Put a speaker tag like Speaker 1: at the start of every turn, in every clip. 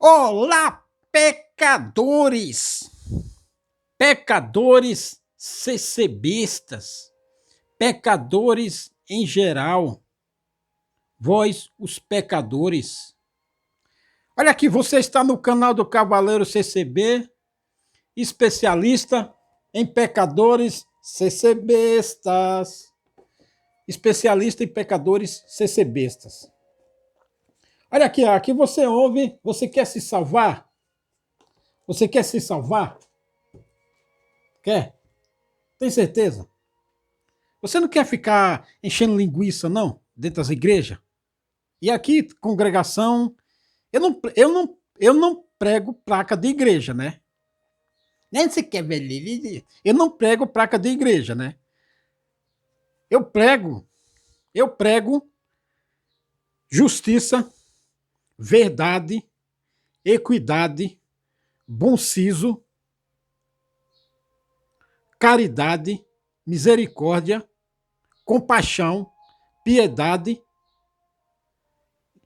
Speaker 1: Olá, pecadores! Pecadores CCBistas, pecadores em geral, vós, os pecadores. Olha aqui, você está no canal do Cavaleiro CCB, especialista em pecadores CCBistas. Especialista em pecadores CCBistas. Olha aqui, aqui você ouve, você quer se salvar? Você quer se salvar? Quer? Tem certeza? Você não quer ficar enchendo linguiça, não? Dentro das igrejas? E aqui, congregação, eu não prego placa de igreja, né? Nem se quer ver. Eu não prego placa de igreja, né? Eu prego justiça, verdade, equidade, bom siso, caridade, misericórdia, compaixão, piedade,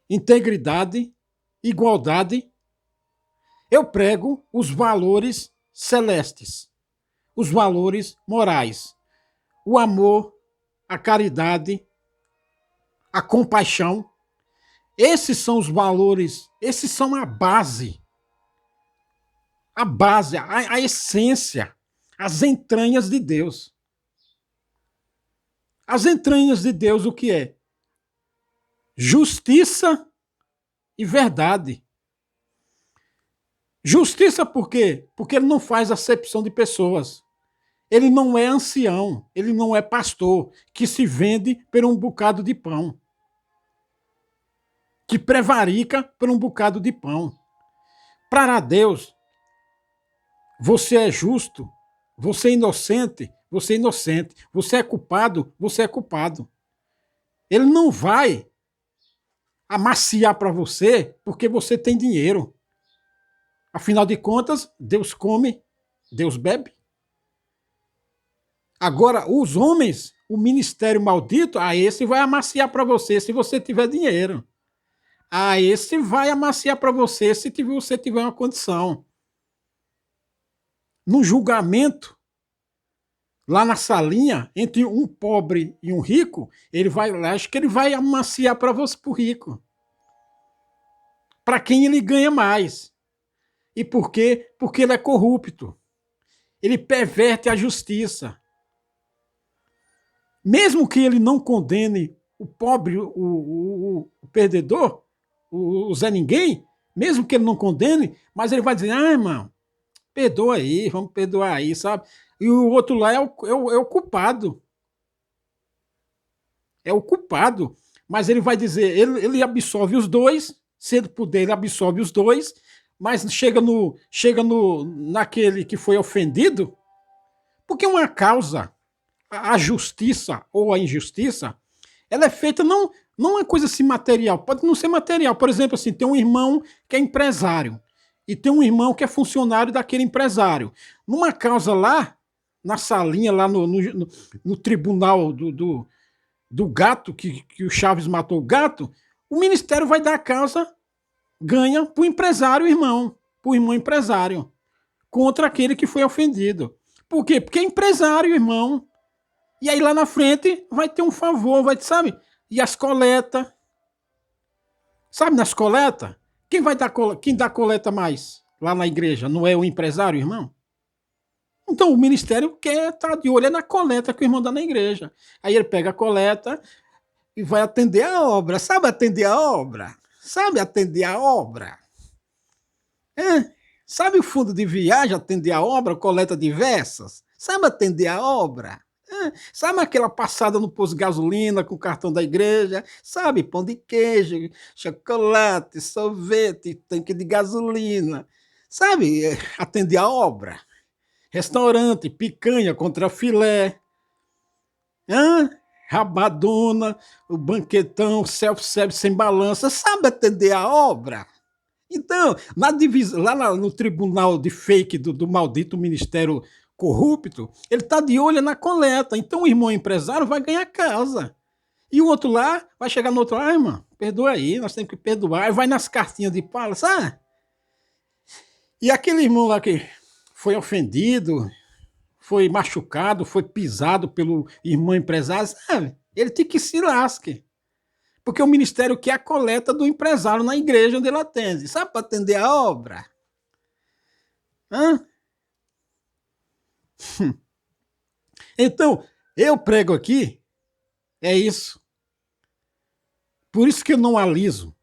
Speaker 1: integridade, igualdade. Eu prego os valores celestes, os valores morais, o amor, a caridade, a compaixão. Esses são os valores, esses são a base, a essência, as entranhas de Deus. As entranhas de Deus, o que é? Justiça e verdade. Justiça por quê? Porque ele não faz acepção de pessoas. Ele não é ancião, ele não é pastor que se vende por um bocado de pão. Que prevarica por um bocado de pão. Para Deus, você é justo, você é inocente, você é inocente. Você é culpado, você é culpado. Ele não vai amaciar para você porque você tem dinheiro. Afinal de contas, Deus come, Deus bebe. Agora, os homens, o ministério maldito, esse vai amaciar para você se você tiver dinheiro. Esse vai amaciar para você se você tiver uma condição. No julgamento, lá na salinha, entre um pobre e um rico, acho que ele vai amaciar para você, para o rico. Para quem ele ganha mais. E por quê? Porque ele é corrupto. Ele perverte a justiça. Mesmo que ele não condene o pobre, o perdedor, o Zé Ninguém, mesmo que ele não condene, mas ele vai dizer, irmão, perdoa aí, vamos perdoar aí, sabe? E o outro lá é o culpado. É o culpado. Mas ele vai dizer, ele absolve os dois, se ele puder, ele absolve os dois, mas chega naquele que foi ofendido, porque uma causa, a justiça ou a injustiça, ela é feita não é uma coisa assim material, pode não ser material. Por exemplo, assim, tem um irmão que é empresário e tem um irmão que é funcionário daquele empresário. Numa causa lá, na salinha, lá no tribunal do gato, que o Chaves matou o gato, o ministério vai dar a causa, ganha para o empresário, irmão, para o irmão empresário, contra aquele que foi ofendido. Por quê? Porque é empresário, irmão. E aí lá na frente vai ter um favor, sabe? E as coletas. Sabe, nas coletas? Quem dá coleta mais lá na igreja? Não é o empresário, irmão? Então o ministério quer estar de olho na coleta que o irmão dá na igreja. Aí ele pega a coleta e vai atender a obra. Sabe atender a obra? Sabe atender a obra? É. Sabe o fundo de viagem atender a obra, coleta diversas? Sabe atender a obra? Sabe aquela passada no posto de gasolina com o cartão da igreja? Sabe, pão de queijo, chocolate, sorvete, tanque de gasolina. Sabe, atender a obra? Restaurante, picanha contra filé. Rabadona, o banquetão, self-service sem balança. Sabe atender a obra? Então, lá no tribunal de fake do maldito ministério corrupto, ele está de olho na coleta. Então o irmão empresário vai ganhar casa. E o outro lá vai chegar no outro, irmão, perdoa aí, nós temos que perdoar. Aí vai nas cartinhas de pala, sabe? E aquele irmão lá que foi ofendido, foi machucado, foi pisado pelo irmão empresário, sabe? Ele tem que se lasque. Porque o ministério quer a coleta do empresário na igreja onde ele atende. Sabe para atender a obra? Hã? Então, eu prego aqui, é isso. Por isso que eu não aliso.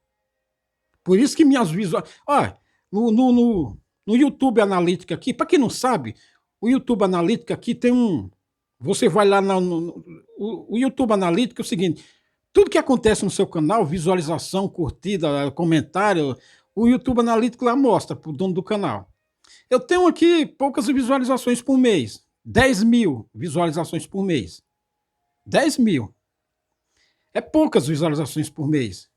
Speaker 1: Por isso que minhas visuais. Olha, no YouTube Analítica aqui, para quem não sabe, o YouTube Analítica aqui tem um. Você vai lá o YouTube Analítica é o seguinte: tudo que acontece no seu canal, visualização, curtida, comentário, o YouTube Analítico lá mostra para o dono do canal. Eu tenho aqui poucas visualizações por mês. 10.000 visualizações por mês. 10.000. É poucas visualizações por mês.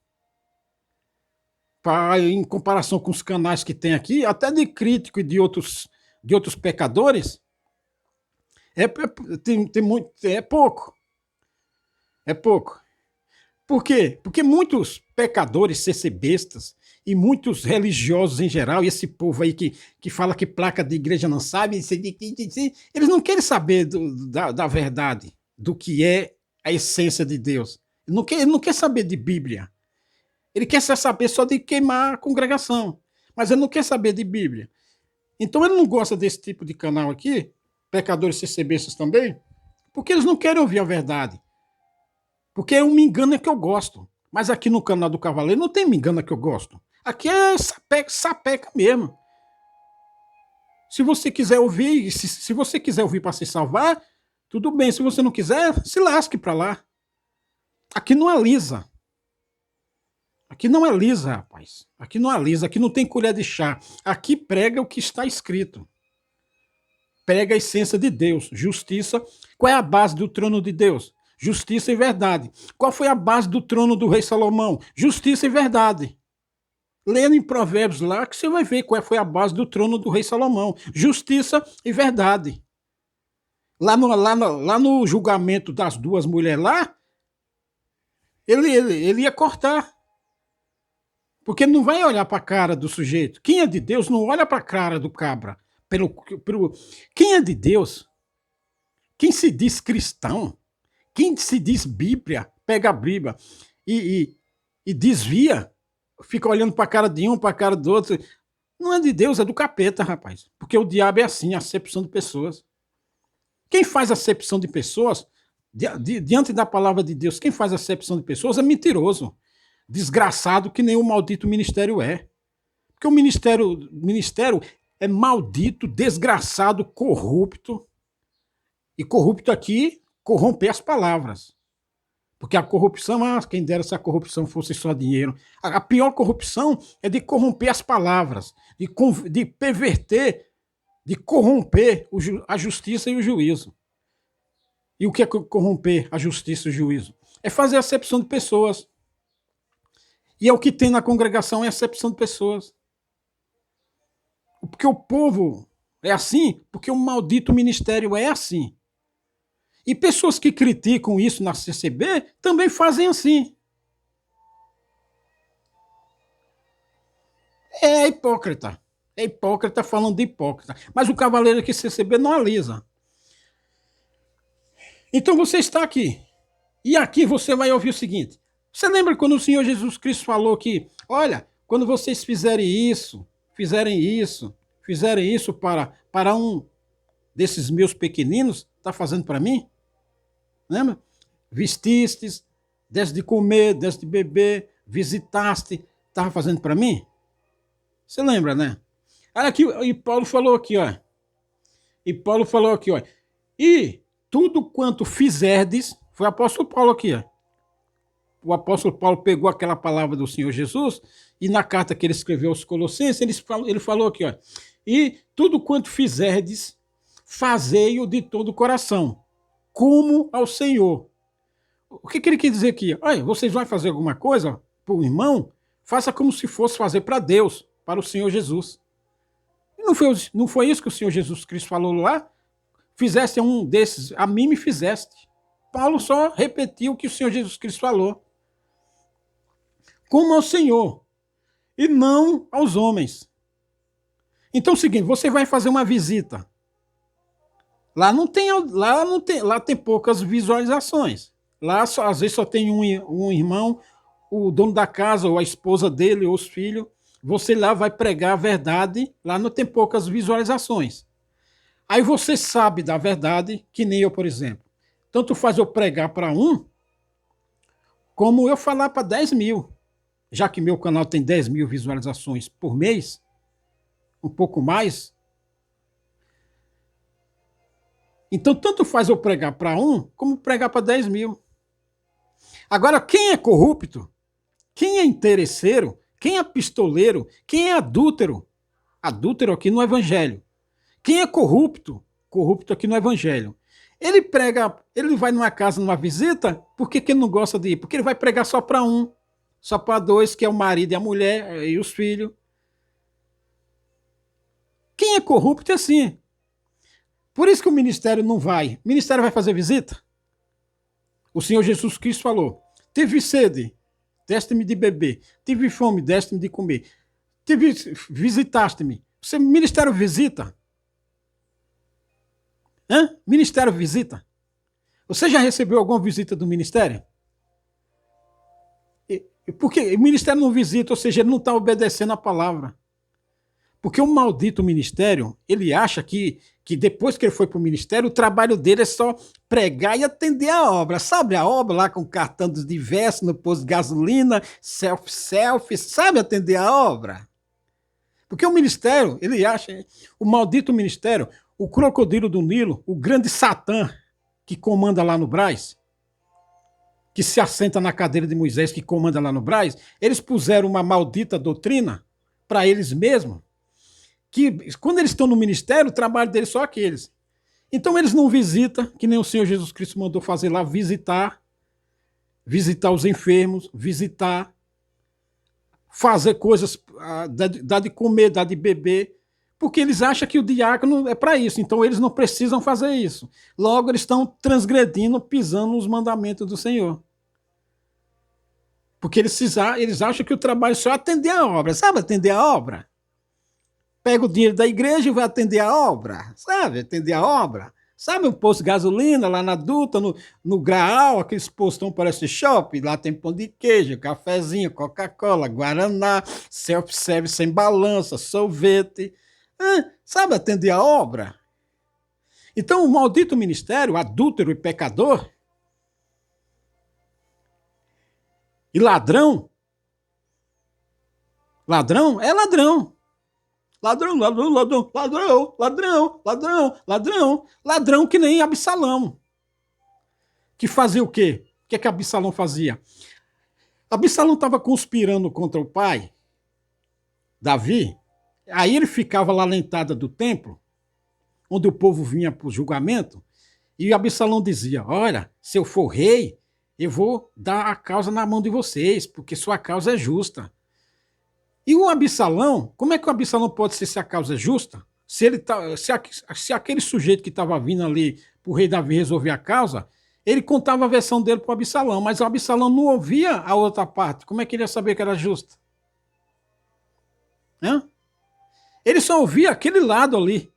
Speaker 1: Em comparação com os canais que tem aqui, até de crítico e de outros pecadores, é pouco. É pouco. Por quê? Porque muitos pecadores, CCBistas, e muitos religiosos em geral, e esse povo aí que fala que placa de igreja não sabe, eles não querem saber da verdade, do que é a essência de Deus. Ele não quer saber de Bíblia. Ele quer saber só de queimar a congregação, mas ele não quer saber de Bíblia. Então ele não gosta desse tipo de canal aqui, pecadores CCBistas também, porque eles não querem ouvir a verdade. Porque um me engana que eu gosto. Mas aqui no canal do Cavaleiro não tem me engana que eu gosto. Aqui é sapeca mesmo. Se você quiser ouvir, se você quiser ouvir para se salvar, tudo bem. Se você não quiser, se lasque para lá. Aqui não é lisa. Aqui não é lisa, rapaz. Aqui não é lisa. Aqui não tem colher de chá. Aqui prega o que está escrito. Prega a essência de Deus. Justiça. Qual é a base do trono de Deus? Justiça e verdade. Qual foi a base do trono do rei Salomão? Justiça e verdade. Lendo em Provérbios lá, que você vai ver qual foi a base do trono do rei Salomão. Justiça e verdade. Lá no julgamento das duas mulheres lá, ele ia cortar. Porque não vai olhar para a cara do sujeito. Quem é de Deus não olha para a cara do cabra. Quem é de Deus, quem se diz cristão, quem se diz Bíblia, pega a Bíblia e desvia, fica olhando para a cara de um, para a cara do outro. Não é de Deus, é do capeta, rapaz. Porque o diabo é assim, acepção de pessoas. Quem faz acepção de pessoas, diante da palavra de Deus, quem faz acepção de pessoas é mentiroso. Desgraçado que nem o maldito ministério é. Porque o ministério é maldito, desgraçado, corrupto. E corrupto aqui, corromper as palavras. Porque a corrupção, quem dera se a corrupção fosse só dinheiro. A pior corrupção é de corromper as palavras, de perverter, de corromper a justiça e o juízo. E o que é corromper a justiça e o juízo? É fazer acepção de pessoas. E é o que tem na congregação, é acepção de pessoas. Porque o povo é assim, porque o maldito ministério é assim. E pessoas que criticam isso na CCB também fazem assim. É hipócrita. É hipócrita falando de hipócrita. Mas o cavaleiro aqui CCB não alisa. Então você está aqui. E aqui você vai ouvir o seguinte. Você lembra quando o Senhor Jesus Cristo falou que, olha, quando vocês fizerem isso para um desses meus pequeninos, está fazendo para mim? Lembra? Vestistes, deste de comer, deste de beber, visitaste, estava fazendo para mim? Você lembra, né? Olha aqui, e Paulo falou aqui, ó. E tudo quanto fizerdes, foi o apóstolo Paulo aqui, ó. O apóstolo Paulo pegou aquela palavra do Senhor Jesus e na carta que ele escreveu aos Colossenses, ele falou aqui, ó. E tudo quanto fizerdes, fazei-o de todo o coração, como ao Senhor. O que ele quer dizer aqui? Olha, vocês vão fazer alguma coisa para o irmão? Faça como se fosse fazer para Deus, para o Senhor Jesus. E não foi isso que o Senhor Jesus Cristo falou lá? Fizeste um desses, a mim me fizeste. Paulo só repetiu o que o Senhor Jesus Cristo falou. Como ao Senhor, e não aos homens. Então é o seguinte, você vai fazer uma visita. Lá tem poucas visualizações. Lá às vezes só tem um irmão, o dono da casa, ou a esposa dele, ou os filhos. Você lá vai pregar a verdade, lá não tem poucas visualizações. Aí você sabe da verdade, que nem eu, por exemplo. Tanto faz eu pregar para um, como eu falar para 10 mil. Já que meu canal tem 10 mil visualizações por mês, um pouco mais. Então, tanto faz eu pregar para um, como pregar para 10 mil. Agora, quem é corrupto, quem é interesseiro, quem é pistoleiro, quem é adúltero, adúltero aqui no evangelho. Quem é corrupto, corrupto aqui no evangelho. Ele prega, ele vai numa casa, numa visita, por que ele não gosta de ir? Porque ele vai pregar só para um, só para dois, que é o marido e a mulher e os filhos. Quem é corrupto é assim. Por isso que o ministério não vai. O ministério vai fazer visita? O Senhor Jesus Cristo falou: tive sede, deste-me de beber. Tive fome, deste-me de comer. Visitaste-me. Você, ministério visita? Hã? Ministério visita? Você já recebeu alguma visita do ministério? Porque o ministério não visita, ou seja, ele não está obedecendo a palavra. Porque o maldito ministério, ele acha que depois que ele foi para o ministério, o trabalho dele é só pregar e atender a obra. Sabe a obra lá com cartão dos diversos, no posto de gasolina, selfie, sabe atender a obra? Porque o ministério, ele acha, o maldito ministério, o crocodilo do Nilo, o grande Satã que comanda lá no Brás, que se assenta na cadeira de Moisés, que comanda lá no Brás, eles puseram uma maldita doutrina para eles mesmos, que quando eles estão no ministério, o trabalho deles é só aqueles. Então eles não visitam, que nem o Senhor Jesus Cristo mandou fazer lá, visitar os enfermos, visitar, fazer coisas, dar de comer, dar de beber, porque eles acham que o diácono é para isso, então eles não precisam fazer isso. Logo, eles estão transgredindo, pisando nos mandamentos do Senhor. Porque eles acham que o trabalho só é atender a obra. Sabe atender a obra? Pega o dinheiro da igreja e vai atender a obra. Sabe atender a obra? Sabe um posto de gasolina lá na Duta, no Graal, aqueles postão parece shopping, lá tem pão de queijo, cafezinho, Coca-Cola, Guaraná, self-service sem balança, sorvete. Sabe atender a obra? Então o maldito ministério, adúltero e pecador, e ladrão é ladrão. Ladrão, ladrão, ladrão, ladrão, ladrão, ladrão, ladrão, ladrão que nem Absalão. Que fazia o quê? O que é que Absalão fazia? Absalão estava conspirando contra o pai, Davi, aí ele ficava lá na entrada do templo, onde o povo vinha para o julgamento, e Absalão dizia: olha, se eu for rei, eu vou dar a causa na mão de vocês, porque sua causa é justa. E o Absalão, como é que o Absalão pode ser se a causa é justa? Se aquele sujeito que estava vindo ali para o rei Davi resolver a causa, ele contava a versão dele para o Absalão, mas o Absalão não ouvia a outra parte. Como é que ele ia saber que era justa? Hã? Ele só ouvia aquele lado ali,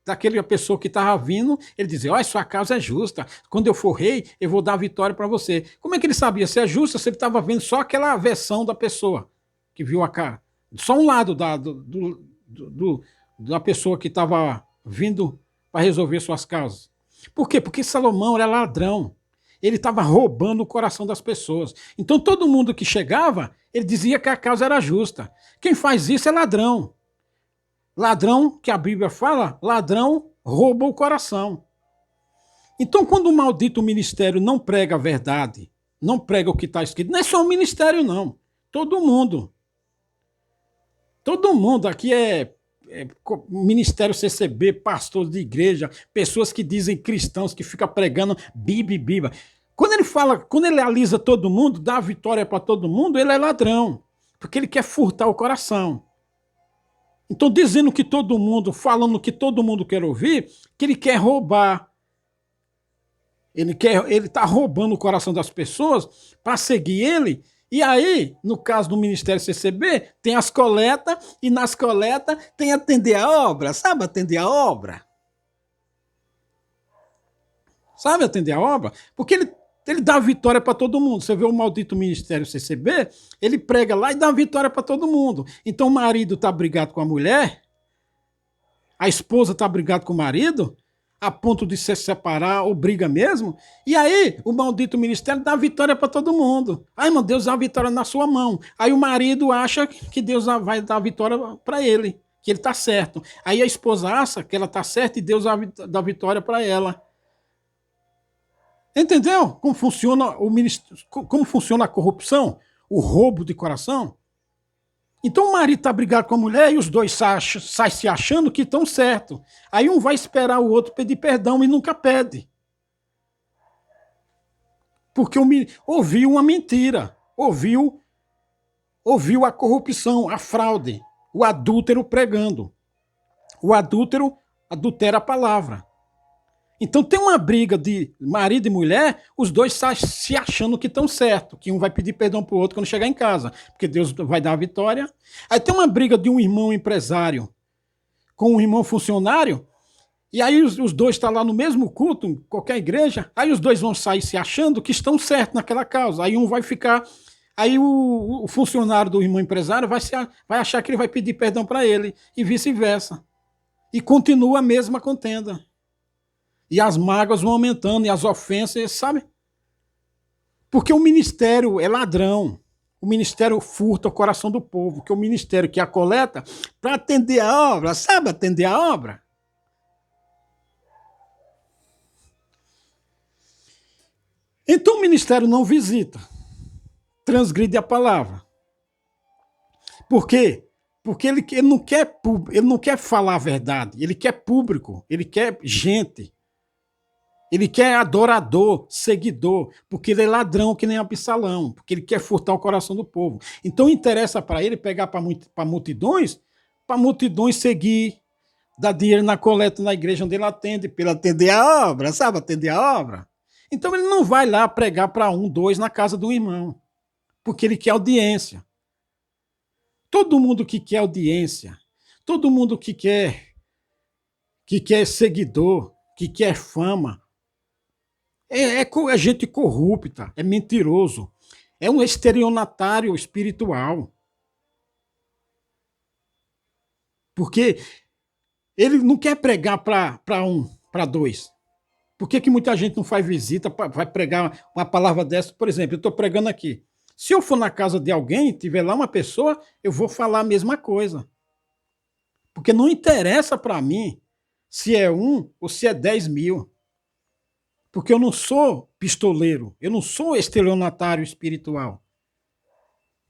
Speaker 1: daquela pessoa que estava vindo, ele dizia: olha, sua causa é justa, quando eu for rei, eu vou dar a vitória para você. Como é que ele sabia se é justa se ele estava vendo só aquela versão da pessoa que viu a cara? Só um lado da pessoa que estava vindo para resolver suas causas. Por quê? Porque Salomão era ladrão. Ele estava roubando o coração das pessoas. Então todo mundo que chegava, ele dizia que a causa era justa. Quem faz isso é ladrão. Ladrão, que a Bíblia fala, ladrão rouba o coração. Então quando o maldito ministério não prega a verdade, não prega o que está escrito, não é só o ministério não, todo mundo. Todo mundo aqui é ministério CCB, pastores de igreja, pessoas que dizem cristãos, que ficam pregando Bíblia. Quando ele alisa todo mundo, dá a vitória para todo mundo, ele é ladrão, porque ele quer furtar o coração. Então, dizendo que todo mundo, falando que todo mundo quer ouvir, que ele quer roubar. Ele está roubando o coração das pessoas para seguir ele E aí, no caso do Ministério CCB, tem as coletas, e nas coletas tem atender a obra. Sabe atender a obra? Sabe atender a obra? Porque ele dá vitória para todo mundo. Você vê o maldito Ministério CCB, ele prega lá e dá vitória para todo mundo. Então o marido está brigado com a mulher, a esposa está brigada com o marido, a ponto de se separar ou briga mesmo. E aí o maldito ministério dá vitória para todo mundo. Ai, meu Deus, dá a vitória na sua mão. Aí o marido acha que Deus vai dar a vitória para ele, que ele está certo. Aí a esposa acha que ela está certa e Deus dá a vitória para ela. Entendeu como funciona como funciona a corrupção? O roubo de coração? Então o marido está brigado com a mulher e os dois saem se achando que estão certos. Aí um vai esperar o outro pedir perdão e nunca pede. Porque ouviu uma mentira, ouviu a corrupção, a fraude, o adúltero pregando. O adúltero adultera a palavra. Então tem uma briga de marido e mulher, os dois saem se achando que estão certos, que um vai pedir perdão para o outro quando chegar em casa, porque Deus vai dar a vitória. Aí tem uma briga de um irmão empresário com um irmão funcionário, e aí os dois estão lá no mesmo culto, em qualquer igreja, aí os dois vão sair se achando que estão certos naquela causa. Aí um vai ficar... Aí o funcionário do irmão empresário vai achar que ele vai pedir perdão para ele, e vice-versa. E continua a mesma contenda. E as mágoas vão aumentando, e as ofensas, sabe? Porque o ministério é ladrão. O ministério furta o coração do povo, que é o ministério que a coleta para atender a obra. Sabe atender a obra? Então o ministério não visita, transgride a palavra. Por quê? Porque ele não quer falar a verdade, ele quer público, ele quer gente. Ele quer adorador, seguidor, porque ele é ladrão que nem Absalão, porque ele quer furtar o coração do povo. Então interessa para ele pegar para multidões seguir, dar dinheiro na coleta na igreja onde ele atende, para ele atender a obra, sabe? Atender a obra. Então ele não vai lá pregar para um, dois na casa do irmão, porque ele quer audiência. Todo mundo que quer audiência, todo mundo que quer seguidor, que quer fama, é gente corrupta, é mentiroso, é um estelionatário espiritual. Porque ele não quer pregar para um, para dois. Por que muita gente não faz visita, vai pregar uma palavra dessa? Por exemplo, eu estou pregando aqui. Se eu for na casa de alguém, tiver lá uma pessoa, eu vou falar a mesma coisa. Porque não interessa para mim se é um ou se é 10 mil. Porque eu não sou pistoleiro, eu não sou estelionatário espiritual.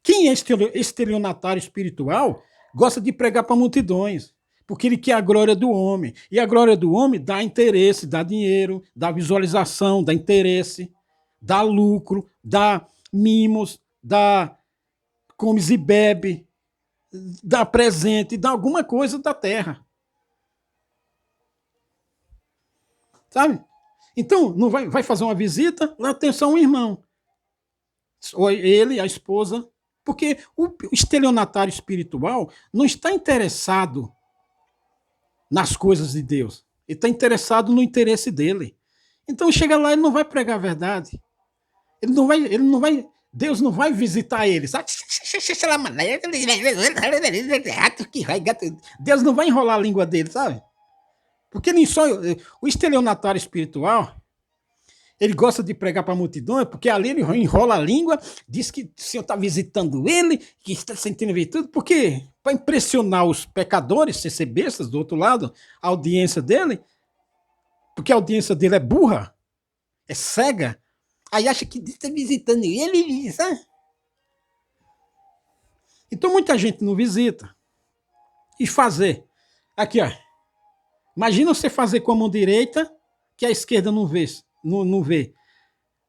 Speaker 1: Quem é estelionatário espiritual gosta de pregar para multidões, porque ele quer a glória do homem. E a glória do homem dá interesse, dá dinheiro, dá visualização, dá interesse, dá lucro, dá mimos, dá comes e bebe, dá presente, dá alguma coisa da terra. Sabe? Então, não vai fazer uma visita, lá tem só um irmão. Ou ele, a esposa. Porque o estelionatário espiritual não está interessado nas coisas de Deus. Ele está interessado no interesse dele. Então, chega lá, ele não vai pregar a verdade. Deus não vai visitar ele. Deus não vai enrolar a língua dele, sabe? Porque nem só o estelionatário espiritual, ele gosta de pregar para a multidão, porque ali ele enrola a língua, diz que o Senhor está visitando ele, que está sentindo virtude, porque para impressionar os pecadores, ser bestas do outro lado, a audiência dele, porque a audiência dele é burra, é cega, aí acha que está visitando ele, sabe? Então muita gente não visita. E fazer. Aqui, ó. Imagina você fazer com a mão direita, que a esquerda não vê. Não vê.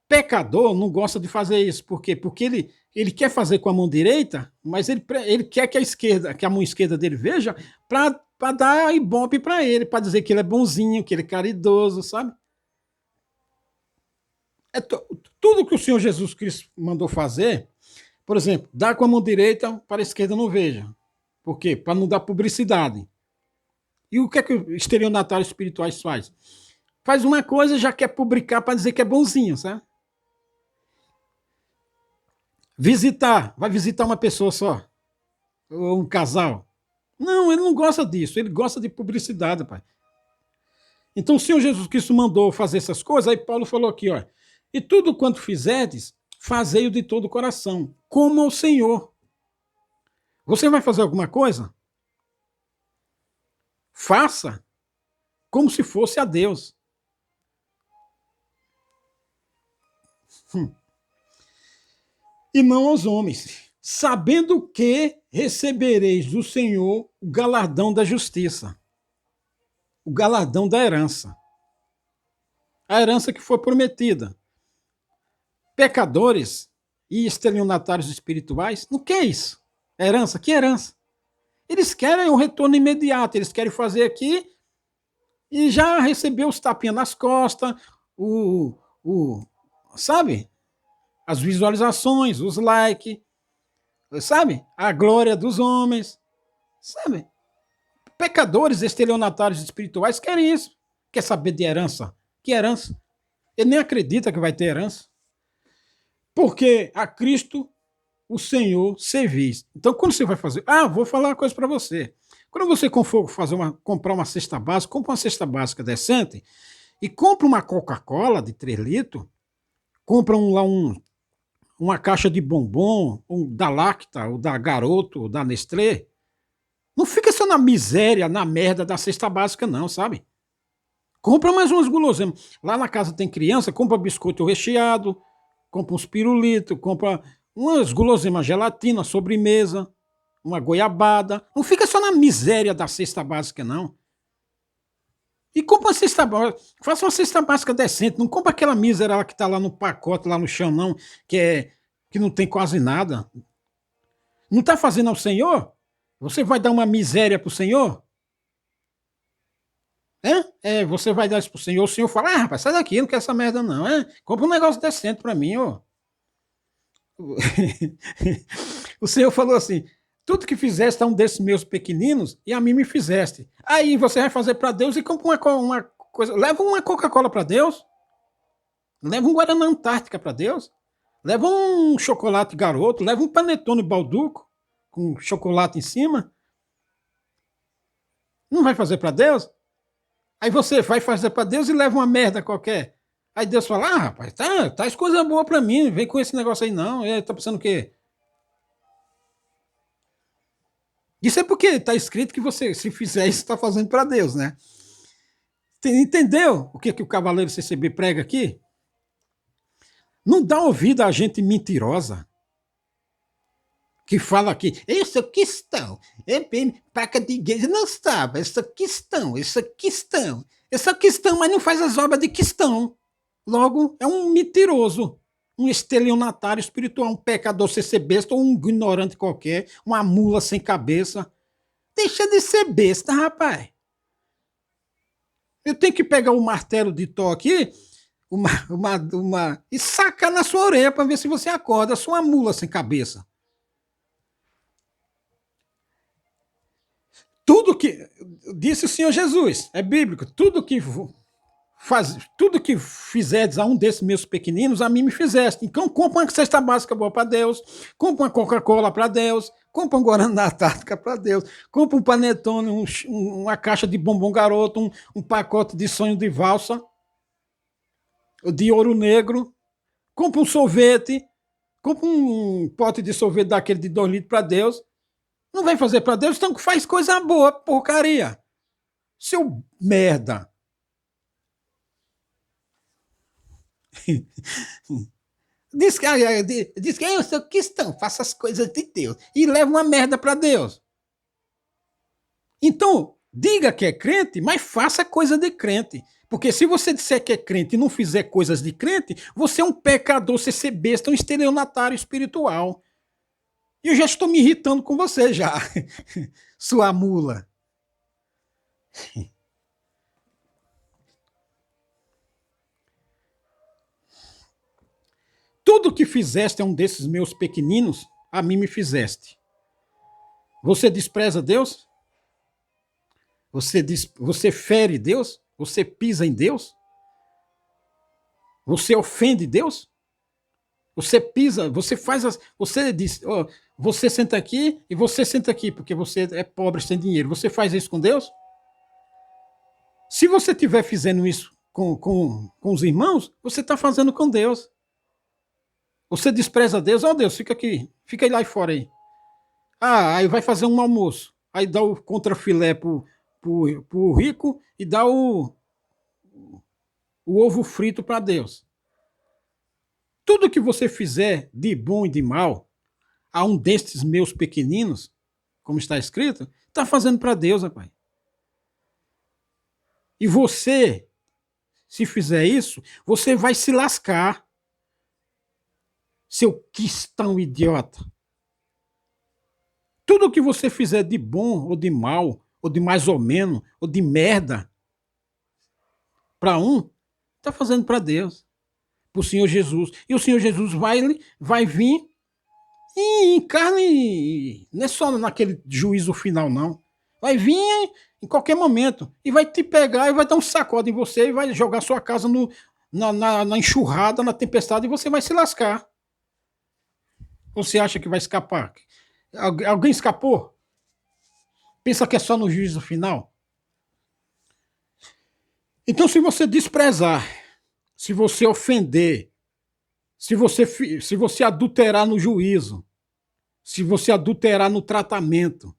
Speaker 1: Pecador não gosta de fazer isso. Por quê? Porque ele quer fazer com a mão direita, mas ele quer que a mão esquerda dele veja, para dar ibope para ele, para dizer que ele é bonzinho, que ele é caridoso, sabe? Tudo que o Senhor Jesus Cristo mandou fazer Por exemplo, dá com a mão direita, para a esquerda não veja. Por quê? Para não dar publicidade. E o que é que os estelionatários espirituais faz? Faz uma coisa, já quer publicar para dizer que é bonzinho, sabe? Visitar, vai visitar uma pessoa só, ou um casal. Não, ele não gosta disso, ele gosta de publicidade, pai. Então o Senhor Jesus Cristo mandou fazer essas coisas, aí Paulo falou aqui, ó, e tudo quanto fizerdes, fazei-o de todo o coração, como ao Senhor. Você vai fazer alguma coisa? Faça como se fosse a Deus. E não aos homens, sabendo que recebereis do Senhor o galardão da justiça, o galardão da herança, a herança que foi prometida. Pecadores e estelionatários espirituais não quer isso. Herança, que herança? Eles querem um retorno imediato, eles querem fazer aqui e já receber os tapinhas nas costas, o sabe? As visualizações, os likes, sabe? A glória dos homens, sabe? Pecadores, estelionatários espirituais querem isso. Quer saber de herança? Que herança? Ele nem acredita que vai ter herança. Porque a Cristo, o Senhor, servis. Então, quando você vai fazer... Ah, vou falar uma coisa para você. Quando você for comprar uma cesta básica, compra uma cesta básica decente e compra uma Coca-Cola de 3 litros, compra uma caixa de bombom, da Lacta, ou da Garoto, ou da Nestlé. Não fica só na miséria, na merda da cesta básica, não, sabe? Compra mais umas guloseimas. Lá na casa tem criança, compra biscoito recheado, compra uns pirulitos, compra umas guloseimas, gelatina, sobremesa, uma goiabada. Não fica só na miséria da cesta básica, não. E compra uma cesta básica, faça uma cesta básica decente, não compra aquela mísera que tá lá no pacote, lá no chão, não, que não tem quase nada. Não tá fazendo ao Senhor? Você vai dar uma miséria pro Senhor? Você vai dar isso pro Senhor, o Senhor fala, ah, rapaz, sai daqui, não quero essa merda não, compra um negócio decente pra mim, ó. O Senhor falou assim, tudo que fizeste a um desses meus pequeninos, e a mim me fizeste. Aí você vai fazer pra Deus e compra uma coisa, leva uma Coca-Cola pra Deus, leva um Guaraná Antártica pra Deus, leva um chocolate Garoto, leva um panetone Balduco, com chocolate em cima, não vai fazer pra Deus? Aí você vai fazer para Deus e leva uma merda qualquer. Aí Deus fala: ah, rapaz, tá coisa boa para mim, vem com esse negócio aí não. Tá pensando o quê? Isso é porque tá escrito que você, se fizer isso, está fazendo para Deus, né? Entendeu o que o Cavaleiro CCB prega aqui? Não dá ouvido a gente mentirosa que fala que essa questão é bem placa de igreja. Não estava, essa questão, mas não faz as obras de questão. Logo, é um mentiroso, um estelionatário espiritual, um pecador sem ser besta, ou um ignorante qualquer, uma mula sem cabeça. Deixa de ser besta, rapaz. Eu tenho que pegar o martelo de Thor aqui e sacar na sua orelha para ver se você acorda. Sua mula sem cabeça. Tudo que disse o Senhor Jesus, é bíblico, tudo que fizerdes a um desses meus pequeninos, a mim me fizeste. Então, compra uma cesta básica boa para Deus, compra uma Coca-Cola para Deus, compra um Guaraná Antártica para Deus, compra um panetone, uma caixa de bombom Garoto, um pacote de sonho de valsa, de ouro negro, compra um sorvete, compra um pote de sorvete daquele de 2 litros para Deus. Não vai fazer para Deus, então faz coisa boa, porcaria. Seu merda. Diz que eu sou cristão, faça as coisas de Deus e leva uma merda para Deus. Então, diga que é crente, mas faça coisa de crente. Porque se você disser que é crente e não fizer coisas de crente, você é um pecador, você ser besta, um estelionatário espiritual. E eu já estou me irritando com você já, sua mula. Tudo que fizeste a um desses meus pequeninos, a mim me fizeste. Você despreza Deus? Você fere Deus? Você pisa em Deus? Você ofende Deus? Você pisa, você faz as. Você diz, ó, você senta aqui e você senta aqui, porque você é pobre sem dinheiro. Você faz isso com Deus? Se você estiver fazendo isso com os irmãos, você está fazendo com Deus. Você despreza Deus, ó Deus, fica aqui, fica aí lá fora aí. Ah, aí vai fazer um almoço. Aí dá o contrafilé pro rico e dá o ovo frito para Deus. Tudo que você fizer de bom e de mal a um destes meus pequeninos, como está escrito, está fazendo para Deus, rapaz. E você, se fizer isso, você vai se lascar. Seu cristão idiota. Tudo que você fizer de bom ou de mal, ou de mais ou menos, ou de merda, para um, está fazendo para Deus, para o Senhor Jesus. E o Senhor Jesus vai vir e encarna, não é só naquele juízo final, não. Vai vir em qualquer momento e vai te pegar e vai dar um sacode em você e vai jogar sua casa na enxurrada, na tempestade e você vai se lascar. Você acha que vai escapar? Alguém escapou? Pensa que é só no juízo final? Então, se você desprezar, se você ofender, se você adulterar no juízo, se você adulterar no tratamento,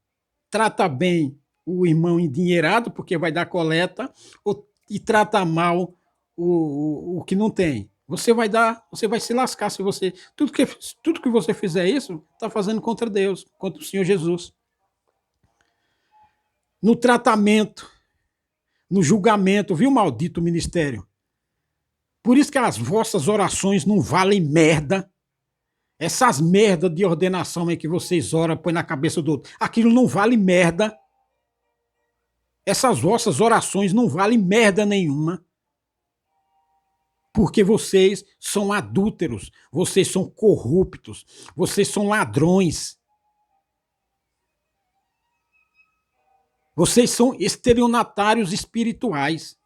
Speaker 1: trata bem o irmão endinheirado, porque vai dar coleta, e trata mal o que não tem. Você vai se lascar se você. Tudo que você fizer isso, está fazendo contra Deus, contra o Senhor Jesus. No tratamento, no julgamento, viu, maldito ministério? Por isso que as vossas orações não valem merda. Essas merdas de ordenação aí que vocês oram, põe na cabeça do outro, aquilo não vale merda. Essas vossas orações não valem merda nenhuma. Porque vocês são adúlteros, vocês são corruptos, vocês são ladrões. Vocês são estelionatários espirituais.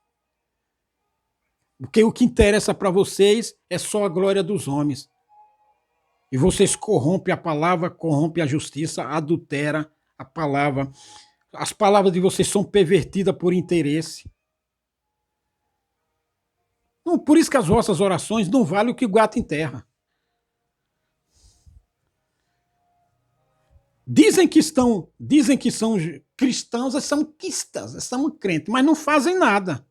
Speaker 1: Porque o que interessa para vocês é só a glória dos homens. E vocês corrompem a palavra, corrompem a justiça, adultera a palavra. As palavras de vocês são pervertidas por interesse. Não, por isso que as vossas orações não valem o que o gato enterra. Dizem que são cristãos, são quistas, são crentes, mas não fazem nada.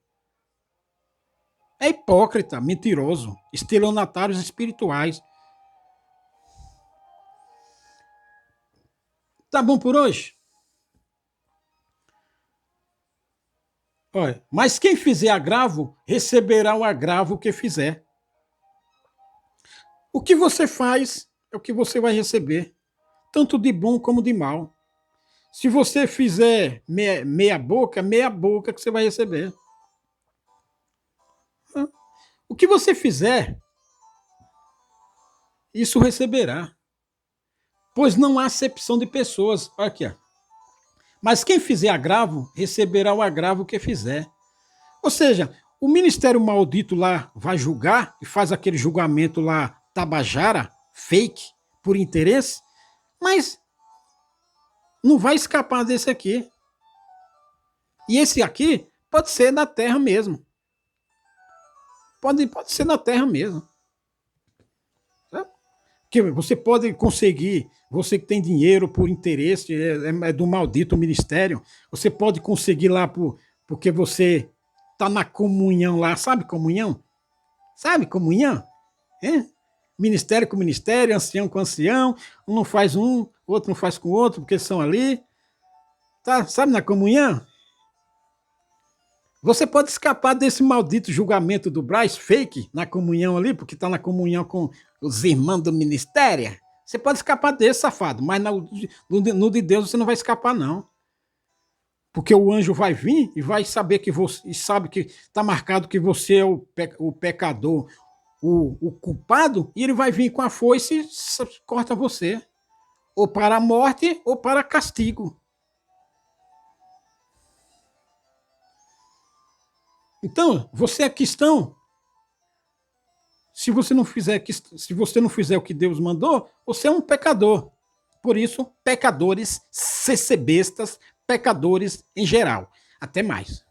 Speaker 1: É hipócrita, mentiroso, estelionatários espirituais. Tá bom por hoje? Olha, mas quem fizer agravo, receberá o agravo que fizer. O que você faz é o que você vai receber, tanto de bom como de mal. Se você fizer meia boca que você vai receber. O que você fizer, isso receberá. Pois não há acepção de pessoas. Olha aqui, ó. Mas quem fizer agravo, receberá o agravo que fizer. Ou seja, o ministério maldito lá vai julgar e faz aquele julgamento lá tabajara, fake, por interesse, mas não vai escapar desse aqui. E esse aqui pode ser na terra mesmo. Pode ser na terra mesmo. Que você pode conseguir, você que tem dinheiro por interesse, é do maldito ministério, você pode conseguir lá porque você está na comunhão lá, sabe comunhão? Sabe comunhão? É? Ministério com ministério, ancião com ancião, um não faz um, outro não faz com o outro, porque são ali. Tá, sabe na comunhão? Você pode escapar desse maldito julgamento do Braz fake na comunhão ali, porque está na comunhão com os irmãos do ministério. Você pode escapar desse, safado, mas no de Deus você não vai escapar, não. Porque o anjo vai vir e vai saber que você, e sabe que está marcado que você é o pecador, o culpado, e ele vai vir com a foice e corta você. ou para a morte ou para castigo. Então, você é cristão. Se você não fizer o que Deus mandou, você é um pecador. Por isso, pecadores, CCBistas, pecadores em geral. Até mais.